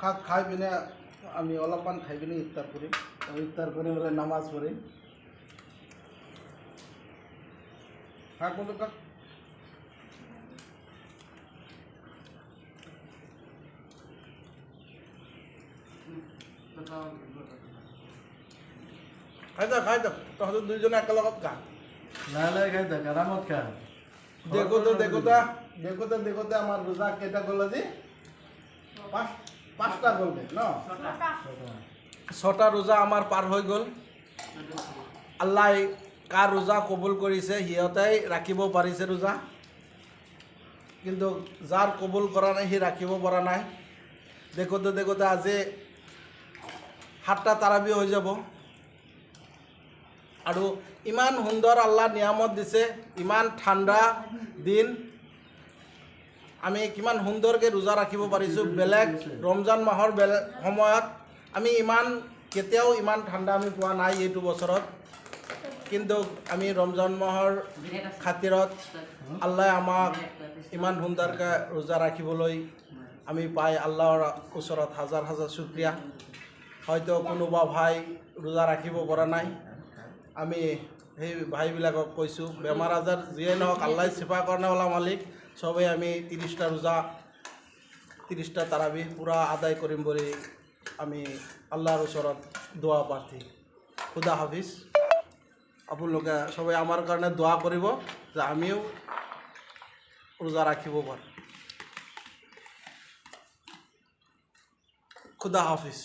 খাই পিনে আমি অলপমান খাই পিনে ইফতার করি ইফতার করে বলে নামাজ পড়ি খাক বলো কাক খাই যাক তহঁতে দুইজনে একেলগত খা লাহে খাই থাক আৰামত খা দেখোতে আমার রোজা কেটা গল আজি পাঁচটা গলগে ন ছটা রোজা আমার পার হয়ে গল আল্লাহ কার রোজা কবুল করেছে সিহঁতেই রাখিব পাৰিছে ৰোজা কিন্তু যাৰ কবুল কৰা নাই সি ৰাখিব পৰা নাই দেখোতে আজি 7টা তাৰাবি হৈ যাব আৰু ইমান সুন্দৰ আল্লাহ নিয়ামত দিছে ইমান ঠাণ্ডা দিন আমি কিমান সুন্দৰকৈ ৰোজা ৰাখিব পাৰিছোঁ বেলেগ ৰমজান মাহৰ সময়ত আমি কেতিয়াও ইমান ঠাণ্ডা আমি পোৱা নাই এইটো বছৰত কিন্তু আমি ৰমজান মাহৰ খাতিৰত আল্লাহ আমাক ইমান সুন্দৰকৈ ৰোজা ৰাখিবলৈ আমি পাই আল্লাহৰ ওচৰত হাজাৰ হাজাৰ শুক্ৰিয়া হয়তো কোনোবা ভাই ৰোজা ৰাখিব পৰা নাই আমি সেই ভাইবিলাকক কৈছোঁ বেমাৰ আজাৰ যিয়ে নহওক আল্লাহ চিফা কৰণেৱালা মালিক সবেই আমি 30টা ৰোজা 30টা তাৰাবি পুৰা আদায় কৰিম বুলি আমি আল্লাহৰ ওচৰত দোৱা প্ৰাৰ্থী খুদা হাফিজ আপোনালোকে সবেই আমাৰ কাৰণে দোৱা কৰিব যে আমিও ৰোজা ৰাখিব পাৰোঁ খুদা হাফিজ